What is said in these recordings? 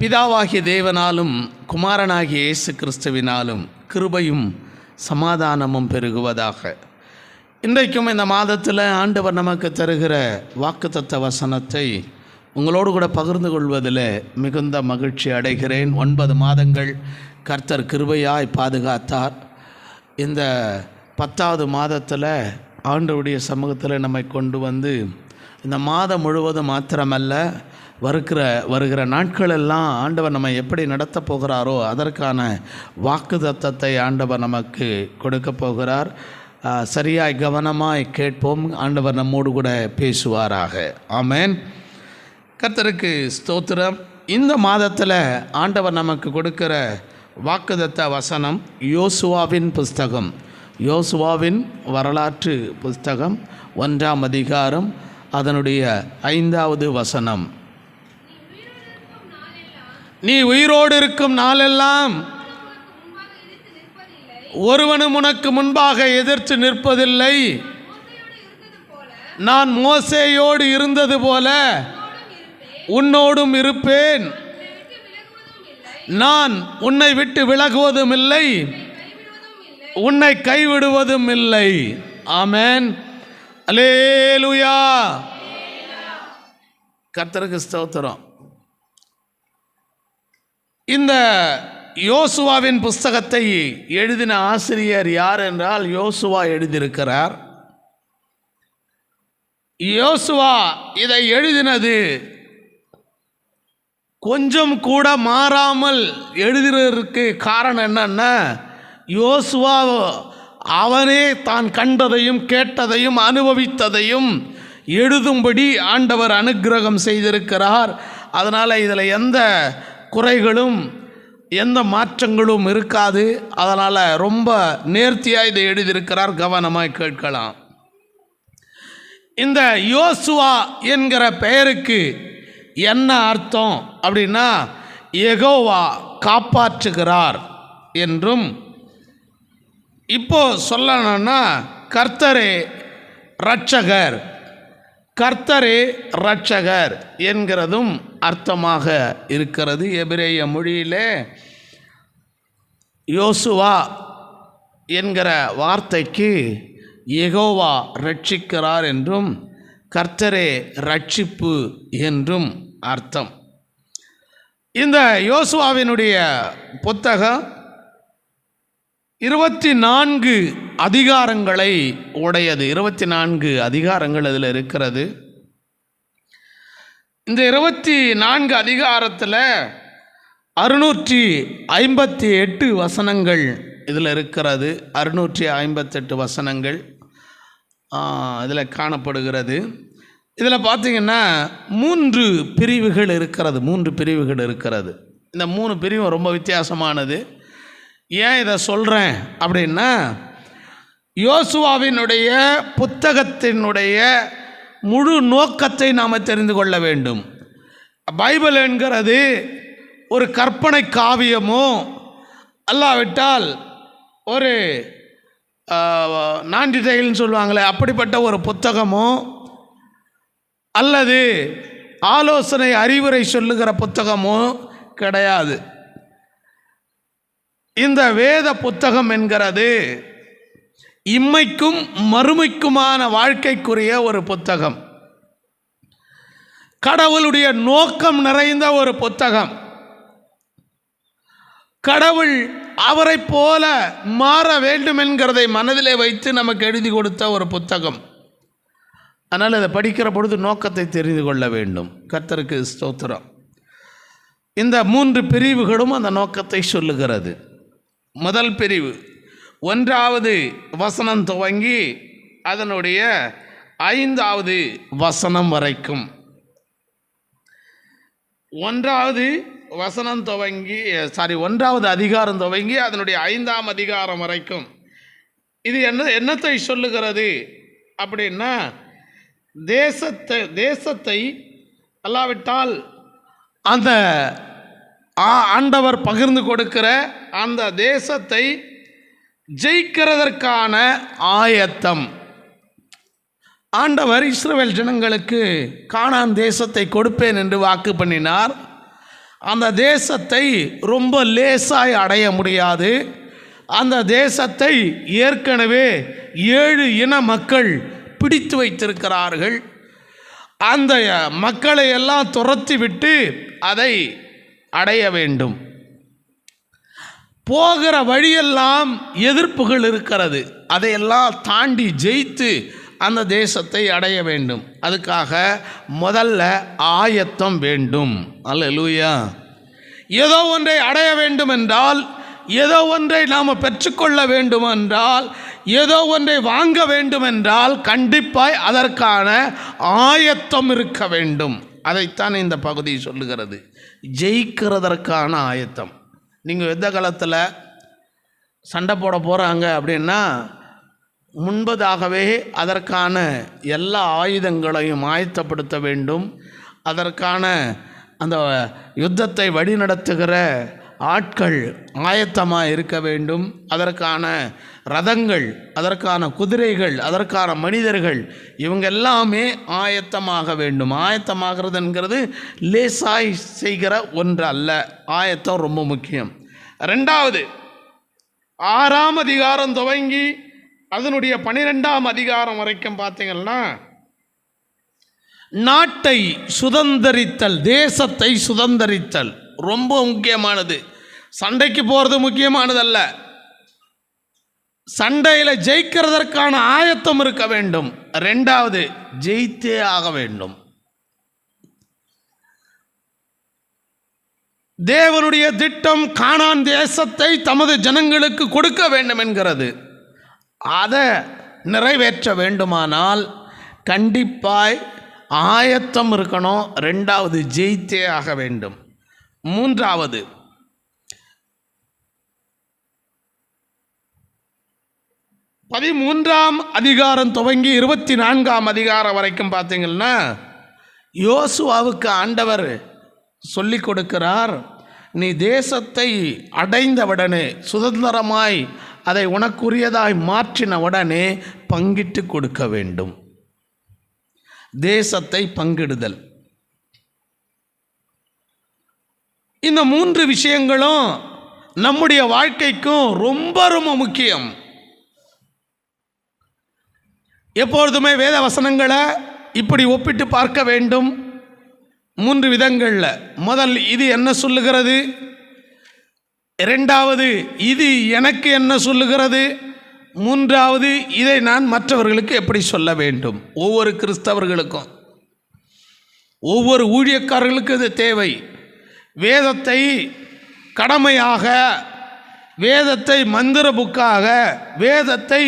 பிதாவாகிய தேவனாலும் குமாரனாகிய இயேசு கிறிஸ்துவினாலும் கிருபையும் சமாதானமும் பெருகுவதாக. இன்றைக்கும் இந்த மாதத்தில் ஆண்டவர் நமக்கு தருகிற வாக்குத்தத்த வசனத்தை உங்களோடு கூட பகிர்ந்து கொள்வதில் மிகுந்த மகிழ்ச்சி அடைகிறேன். 9 மாதங்கள் கர்த்தர் கிருபையாய் பாதுகாத்தார். இந்த 10வது மாதத்தில் ஆண்டவருடைய சமூகத்தில் நம்மை கொண்டு வந்து இந்த மாதம் முழுவதும் மாத்திரமல்ல, வருகிற நாட்களெல்லாம் ஆண்டவர் நம்மை எப்படி நடத்தப் போகிறாரோ அதற்கான வாக்குத்தத்தத்தை ஆண்டவர் நமக்கு கொடுக்க போகிறார். சரியாய் கவனமாய் கேட்போம். ஆண்டவர் நம்மோடு கூட பேசுவாராக. ஆமென். கர்த்தருக்கு ஸ்தோத்திரம். இந்த மாதத்தில் ஆண்டவர் நமக்கு கொடுக்கிற வாக்குத்தத்த வசனம் யோசுவாவின் புஸ்தகம், யோசுவாவின் வரலாற்று புஸ்தகம் 1ஆம் அதிகாரம் அதனுடைய 5வது வசனம். நீ உயிரோடு இருக்கும் நாளெல்லாம் ஒருவனும் உனக்கு முன்பாக எதிர்த்து நிற்பதில்லை. நான் மோசேயோடு இருந்தது போல உன்னோடும் இருப்பேன். நான் உன்னை விட்டு விலகுவதும் இல்லை, உன்னை கைவிடுவதும் இல்லை. ஆமென். அல்லேலூயா. கர்த்தருக்கு ஸ்தோத்திரம். இந்த யோசுவாவின் புஸ்தகத்தை எழுதின ஆசிரியர் யார் என்றால் யோசுவா எழுதியிருக்கிறார். யோசுவா இதை எழுதினது கொஞ்சம் கூட மாறாமல் எழுதுறதுக்கு காரணம் என்னன்னா, யோசுவா அவனே தான் கண்டதையும் கேட்டதையும் அனுபவித்ததையும் எழுதும்படி ஆண்டவர் அனுக்கிரகம் செய்திருக்கிறார். அதனால் இதில் எந்த குறைகளும் எந்த மாற்றங்களும் இருக்காது. அதனால் ரொம்ப நேர்த்தியாக இதை எழுதியிருக்கிறார். கவனமாய் கேட்கலாம். இந்த யோசுவா என்கிற பெயருக்கு என்ன அர்த்தம் அப்படின்னா, யெகோவா காப்பாற்றுகிறார் என்றும், இப்போ சொல்லணும்னா கர்த்தரே இரட்சகர், கர்த்தரே இரட்சகர் என்கிறதும் அர்த்தமாக இருக்கிறது. எபிரேய மொழியிலே யோசுவா என்கிற வார்த்தைக்கு யெகோவா ரட்சிக்கிறார் என்றும் கர்த்தரே ரட்சிப்பு என்றும் அர்த்தம். இந்த யோசுவாவினுடைய புத்தகம் 24 அதிகாரங்களை உடையது. 24 அதிகாரங்கள் அதில் இருக்கிறது. இந்த 24 அதிகாரத்தில் 658 வசனங்கள் இதில் இருக்கிறது. 658 வசனங்கள் இதில் காணப்படுகிறது. இதில் பார்த்திங்கன்னா 3 பிரிவுகள் இருக்கிறது. 3 பிரிவுகள் இருக்கிறது. இந்த 3 பிரிவும் ரொம்ப வித்தியாசமானது. ஏன் இதை சொல்கிறேன் அப்படின்னா, யோசுவாவினுடைய புத்தகத்தினுடைய முழு நோக்கத்தை நாம் தெரிந்து கொள்ள வேண்டும். பைபிள் என்கிறது ஒரு கற்பனை காவியமோ அல்லாவிட்டால் ஒரு நான்டிடைல்னு சொல்லுவாங்களே அப்படிப்பட்ட ஒரு புத்தகமோ அல்லது ஆலோசனை அறிவுரை சொல்லுகிற புத்தகமோ கிடையாது. இந்த வேத புத்தகம் என்கிறது இம்மைக்கும் மறுமைக்குமான வாழ்க்கைக்குரிய ஒரு புத்தகம். கடவுளுடைய நோக்கம் நிறைந்த ஒரு புத்தகம். கடவுள் அவரை போல மாற வேண்டும் என்கிறதை மனதிலே வைத்து நமக்கு எழுதி கொடுத்த ஒரு புத்தகம். அதனால் இதை படிக்கிற பொழுது நோக்கத்தை தெரிந்து கொள்ள வேண்டும். கர்த்தருக்கு ஸ்தோத்திரம். இந்த 3 பிரிவுகளும் அந்த நோக்கத்தை சொல்லுகிறது. முதல் பிரிவு 1வது வசனம் துவங்கி அதனுடைய 5வது வசனம் வரைக்கும். 1வது வசனம் துவங்கி 1வது அதிகாரம் துவங்கி அதனுடைய 5ஆம் அதிகாரம் வரைக்கும். இது என்னத்தை சொல்லுகிறது அப்படின்னா, தேசத்தை அல்லாவிட்டால் அந்த ஆண்டவர் பகிர்ந்து கொடுக்கிற அந்த தேசத்தை ஜெயிக்கிறதற்கான ஆயத்தம். ஆண்டவர் இஸ்ரவேல் ஜனங்களுக்கு கானான் தேசத்தை கொடுப்பேன் என்று வாக்கு பண்ணினார். அந்த தேசத்தை ரொம்ப லேசாய் அடைய முடியாது. அந்த தேசத்தை ஏற்கனவே 7 இன மக்கள் பிடித்து வைத்திருக்கிறார்கள். அந்த மக்களை எல்லாம் துரத்தி விட்டு அதை அடைய வேண்டும். போகிற வழியெல்லாம் எதிர்ப்புகள் இருக்கிறது. அதையெல்லாம் தாண்டி ஜெயித்து அந்த தேசத்தை அடைய வேண்டும். அதுக்காக முதல்ல ஆயத்தம் வேண்டும். அல்லேலூயா. ஏதோ ஒன்றை அடைய வேண்டும் என்றால், ஏதோ ஒன்றை நாம் பெற்றுக்கொள்ள வேண்டும் என்றால், ஏதோ ஒன்றை வாங்க வேண்டும் என்றால் கண்டிப்பாய் அதற்கான ஆயத்தம் இருக்க வேண்டும். அதைத்தான் இந்த பகுதி சொல்லுகிறது, ஜெயிக்கிறதற்கான ஆயத்தம். நீங்கள் யுத்த காலத்தில் சண்டை போட போகிறாங்க அப்படின்னா முன்பதாகவே அதற்கான எல்லா ஆயுதங்களையும் ஆயத்தப்படுத்த வேண்டும். அதற்கான அந்த யுத்தத்தை வழிநடத்துகிற ஆட்கள் ஆயத்தமாக இருக்க வேண்டும். அதற்கான ரதங்கள், அதற்கான குதிரைகள், அதற்கான மனிதர்கள், இவங்க எல்லாமே ஆயத்தமாக வேண்டும். ஆயத்தமாகிறதுங்கிறது லேசாய் செய்கிற ஒன்று அல்ல. ஆயத்தம் ரொம்ப முக்கியம். 2வது 6ஆம் அதிகாரம் துவங்கி அதனுடைய 12ஆம் அதிகாரம் வரைக்கும் பார்த்தீங்கன்னா, நாட்டை சுதந்தரித்தல், தேசத்தை சுதந்தரித்தல் ரொம்ப முக்கியமானது. சண்டைக்கு போகிறது முக்கியமானதல்ல, சண்டையில் ஜெயிக்கிறதற்கான ஆயத்தம் இருக்க வேண்டும். 2வது ஜெயித்தே ஆக வேண்டும். தேவனுடைய திட்டம் கானான் தேசத்தை தமது ஜனங்களுக்கு கொடுக்க வேண்டும் என்கிறது. அதை நிறைவேற்ற வேண்டுமானால் கண்டிப்பாய் ஆயத்தம் இருக்கணும். 2வது ஜெயித்தே ஆக வேண்டும். 3வது 13ஆம் அதிகாரம் துவங்கி 24ஆம் அதிகாரம் வரைக்கும் பார்த்தீங்கன்னா, யோசுவாவுக்கு ஆண்டவர் சொல்லி கொடுக்கிறார், நீ தேசத்தை அடைந்தவுடனே, சுதந்திரமாய் அதை உனக்குரியதாய் மாற்றின உடனே பங்கிட்டு கொடுக்க வேண்டும். தேசத்தை பங்கிடுதல். இந்த 3 விஷயங்களும் நம்முடைய வாழ்க்கைக்கும் ரொம்ப ரொம்ப முக்கியம். எப்பொழுதுமே வேத வசனங்களை இப்படி ஒப்பிட்டு பார்க்க வேண்டும் 3 விதங்களில். முதல், இது என்ன சொல்லுகிறது? 2வது, இது எனக்கு என்ன சொல்லுகிறது? 3வது, இதை நான் மற்றவர்களுக்கு எப்படி சொல்ல வேண்டும்? ஒவ்வொரு கிறிஸ்தவர்களுக்கும், ஒவ்வொரு ஊழியக்காரர்களுக்கும் இது தேவை. வேதத்தை கடமையாக, வேதத்தை மந்திர புக்காக, வேதத்தை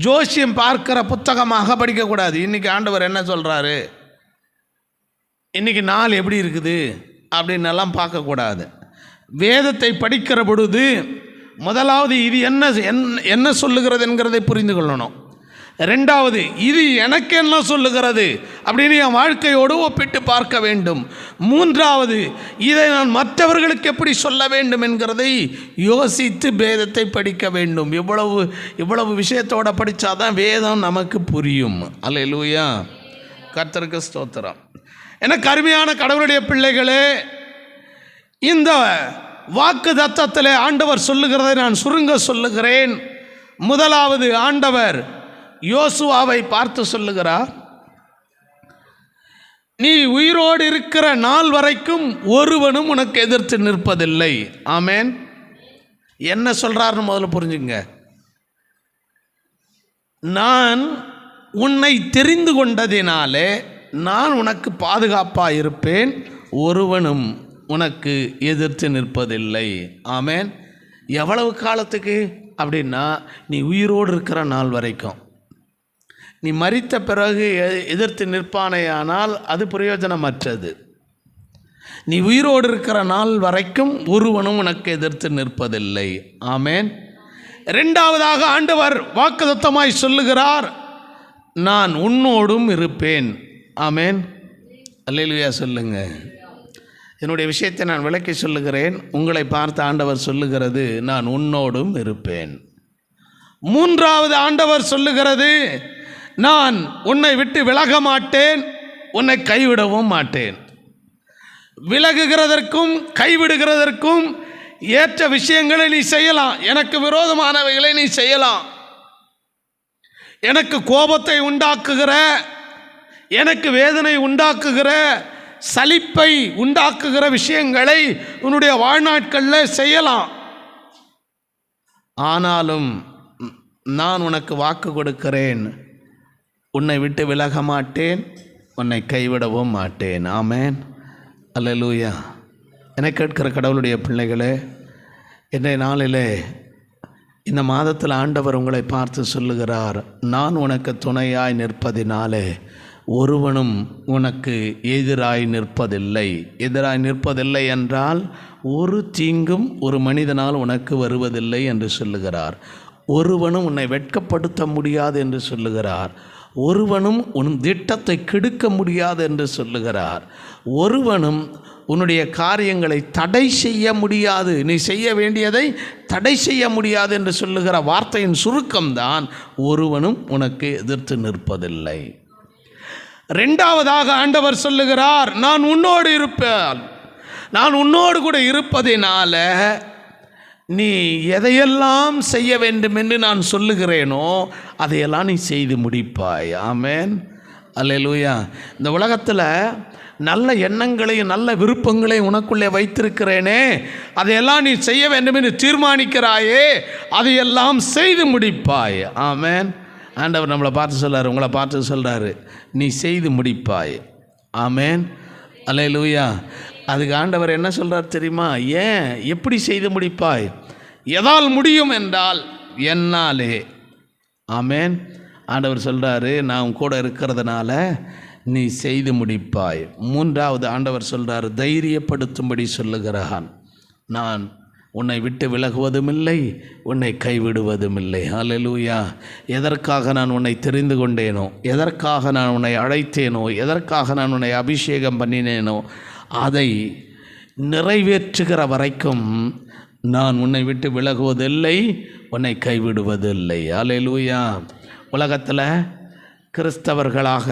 ஜோசியம் பார்க்கிற புத்தகமாக படிக்கக்கூடாது. இன்றைக்கி ஆண்டவர் என்ன சொல்கிறாரு, இன்றைக்கி நாள் எப்படி இருக்குது அப்படின்னெல்லாம் பார்க்கக்கூடாது. வேதத்தை படிக்கிற பொழுது முதலாவது இது என்ன சொல்லுகிறது என்கிறதை புரிந்து கொள்ளணும். 2வது, இது எனக்கு என்ன சொல்லுகிறது அப்படின்னு என் வாழ்க்கையோடு ஒப்பிட்டு பார்க்க வேண்டும். 3வது, இதை நான் மற்றவர்களுக்கு எப்படி சொல்ல வேண்டும் என்கிறதை யோசித்து வேதத்தை படிக்க வேண்டும். இவ்வளவு விஷயத்தோடு படித்தாதான் வேதம் நமக்கு புரியும். அல்லேலூயா, கர்த்தருக்கு ஸ்தோத்திரம். எனக்கு அருமையான கடவுளுடைய பிள்ளைகளே, இந்த வாக்கு தத்தத்திலே ஆண்டவர் சொல்லுகிறதை நான் சுருங்க சொல்லுகிறேன். முதலாவது, ஆண்டவர் யோசுவாவை பார்த்து சொல்லுகிறார், நீ உயிரோடு இருக்கிற நாள் வரைக்கும் ஒருவனும் உனக்கு எதிர்த்து நிற்பதில்லை. ஆமேன். என்ன சொல்றாருன்னு முதல்ல புரிஞ்சுங்க. நான் உன்னை தெரிந்து கொண்டதினாலே நான் உனக்கு பாதுகாப்பாக இருப்பேன், ஒருவனும் உனக்கு எதிர்த்து நிற்பதில்லை. ஆமேன். எவ்வளவு காலத்துக்கு அப்படின்னா, நீ உயிரோடு இருக்கிற நாள் வரைக்கும். நீ மரித்த பிறகு எதிர்த்து நிற்பானேயானால் அது பிரயோஜனமற்றது. நீ உயிரோடு இருக்கிற நாள் வரைக்கும் ஒருவனும் உனக்கு எதிர்த்து நிற்பதில்லை. ஆமேன். 2வதாக ஆண்டவர் வாக்குத்தத்தமாய் சொல்லுகிறார், நான் உன்னோடும் இருப்பேன். ஆமேன். அல்லேலூயா சொல்லுங்க. என்னுடைய விஷயத்தை நான் விளக்கி சொல்லுகிறேன். உங்களை பார்த்து ஆண்டவர் சொல்லுகிறது, நான் உன்னோடும் இருப்பேன். 3வது ஆண்டவர் சொல்லுகிறது, நான் உன்னை விட்டு விலக மாட்டேன், உன்னை கைவிடவும் மாட்டேன். விலகுகிறதற்கும் கைவிடுகிறதற்கும் ஏற்ற விஷயங்களை நீ செய்யலாம். எனக்கு விரோதமானவைகளை நீ செய்யலாம். எனக்கு கோபத்தை உண்டாக்குகிற, எனக்கு வேதனை உண்டாக்குகிற, சலிப்பை உண்டாக்குகிற விஷயங்களை உன்னுடைய வாழ்நாட்களில் செய்யலாம். ஆனாலும் நான் உனக்கு வாக்கு கொடுக்கிறேன், உன்னை விட்டு விலக மாட்டேன், உன்னை கைவிடவும் மாட்டேன். ஆமென், அல்லேலூயா. என்னை கேட்கிற கடவுளுடைய பிள்ளைகளே, இன்றைய நாளிலே இந்த மாதத்தில் ஆண்டவர் உங்களை பார்த்து சொல்லுகிறார், நான் உனக்கு துணையாய் நிற்பதினாலே ஒருவனும் உனக்கு எதிராய் நிற்பதில்லை. எதிராய் நிற்பதில்லை என்றால் ஒரு தீங்கும் ஒரு மனிதனால் உனக்கு வருவதில்லை என்று சொல்லுகிறார். ஒருவனும் உன்னை வெட்கப்படுத்த முடியாது என்று சொல்லுகிறார். ஒருவனும் உன் திட்டத்தை கெடுக்க முடியாது என்று சொல்லுகிறார். ஒருவனும் உன்னுடைய காரியங்களை தடை செய்ய முடியாது, நீ செய்ய வேண்டியதை தடை செய்ய முடியாது என்று சொல்லுகிற வார்த்தையின் சுருக்கம்தான் ஒருவனும் உனக்கு எதிர்த்து நிற்பதில்லை. இரண்டாவதாக ஆண்டவர் சொல்லுகிறார், நான் உன்னோடு இருப்பேன். நான் உன்னோடு கூட இருப்பதினால நீ எதையெல்லாம் செய்ய வேண்டும் என்று நான் சொல்லுகிறேனோ அதையெல்லாம் நீ செய்து முடிப்பாய். ஆமென், அல்லேலூயா. இந்த உலகத்தில் நல்ல எண்ணங்களையும் நல்ல விருப்பங்களையும் உனக்குள்ளே வைத்திருக்கிறேனே, அதையெல்லாம் நீ செய்ய வேண்டும் என்று தீர்மானிக்கிறாயே, அதையெல்லாம் செய்து முடிப்பாய். ஆமென். ஆண்டவர் நம்மளை பார்த்து சொல்கிறார், உங்களை பார்த்து சொல்கிறாரு, நீ செய்து முடிப்பாய். ஆமென், அல்லேலூயா. அதுக்கு ஆண்டவர் என்ன சொல்கிறார் தெரியுமா? ஏன், எப்படி செய்து முடிப்பாய்? எதால் முடியும் என்றால் என்னாலே. ஆமென். ஆண்டவர் சொல்கிறாரு, நான் கூட இருக்கிறதுனால நீ செய்து முடிப்பாய். மூன்றாவது ஆண்டவர் சொல்கிறார், தைரியப்படுத்தும்படி சொல்லுகிறான், நான் உன்னை விட்டு விலகுவதும் இல்லை, உன்னை கைவிடுவதும் இல்லை. ஹல்லேலூயா. எதற்காக நான் உன்னை தெரிந்து கொண்டேனோ, எதற்காக நான் உன்னை அழைத்தேனோ, எதற்காக நான் உன்னை அபிஷேகம் பண்ணினேனோ அதை நிறைவேற்றுகிற வரைக்கும் நான் உன்னை விட்டு விலகுவதில்லை, உன்னை கைவிடுவதில்லை. ஹல்லேலூயா. உலகத்தில் கிறிஸ்தவர்களாக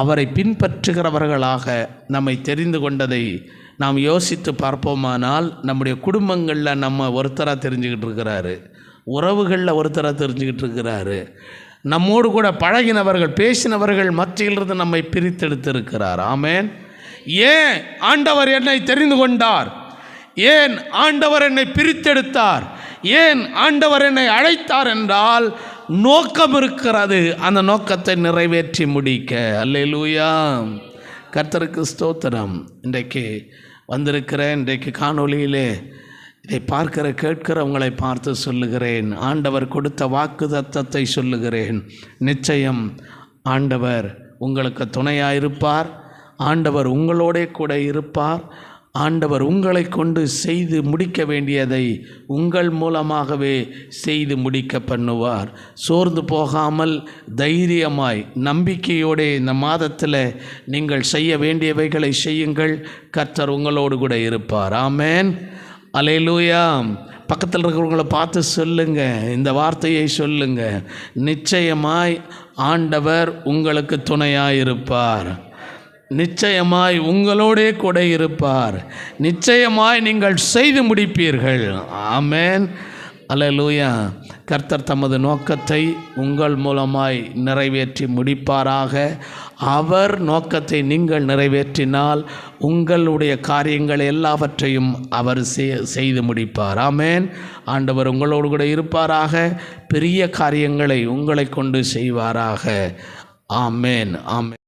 அவரை பின்பற்றுகிறவர்களாக நம்மை தெரிந்து கொண்டதை நாம் யோசித்து பார்ப்போமானால், நம்முடைய குடும்பங்களில் நம்ம ஒருத்தராக தெரிஞ்சுக்கிட்டு இருக்கிறாரு, உறவுகளில் ஒருத்தராக தெரிஞ்சுக்கிட்டு இருக்கிறாரு, நம்மோடு கூட பழகினவர்கள் பேசினவர்கள் மத்தியிலிருந்து நம்மை பிரித்தெடுத்திருக்கிறார். ஆமென். ஏன் ஆண்டவர் என்னை தெரிந்து கொண்டார்? ஏன் ஆண்டவர் என்னை பிரித்தெடுத்தார்? ஏன் ஆண்டவர் என்னை அழைத்தார் என்றால் நோக்கம் இருக்கிறது. அந்த நோக்கத்தை நிறைவேற்றி முடிக்க. அல்லேலூயா. கர்த்தருக்கு ஸ்தோத்திரம். இன்றைக்கு வந்திருக்கிறேன், இன்றைக்கு காணொளியிலே இதை பார்க்கிற கேட்கிற உங்களை பார்த்து சொல்லுகிறேன், ஆண்டவர் கொடுத்த வாக்கு தத்தத்தை சொல்லுகிறேன். நிச்சயம் ஆண்டவர் உங்களுக்கு துணையாயிருப்பார். ஆண்டவர் உங்களோடே கூட இருப்பார். ஆண்டவர் உங்களை கொண்டு செய்து முடிக்க வேண்டியதை உங்கள் மூலமாகவே செய்து முடிக்க பண்ணுவார். சோர்ந்து போகாமல் தைரியமாய் நம்பிக்கையோடு இந்த மாதத்தில் நீங்கள் செய்ய வேண்டியவைகளை செய்யுங்கள். கர்த்தர் உங்களோடு கூட இருப்பார். ஆமென், அல்லேலூயா. பக்கத்தில் இருக்கிறவங்களை பார்த்து சொல்லுங்க, இந்த வார்த்தையை சொல்லுங்க, நிச்சயமாய் ஆண்டவர் உங்களுக்கு துணையாயிருப்பார். நிச்சயமாய் உங்களோடே கூட இருப்பார். நிச்சயமாய் நீங்கள் செய்து முடிப்பீர்கள். ஆமென், அல்லேலூயா. கர்த்தர் தமது நோக்கத்தை உங்கள் மூலமாய் நிறைவேற்றி முடிப்பாராக. அவர் நோக்கத்தை நீங்கள் நிறைவேற்றினால் உங்களுடைய காரியங்கள் எல்லாவற்றையும் அவர் செய்து முடிப்பார். ஆமென். ஆண்டவர் உங்களோடு கூட இருப்பாராக. பெரிய காரியங்களை உங்களை கொண்டு செய்வாராக. ஆமென், ஆமென்.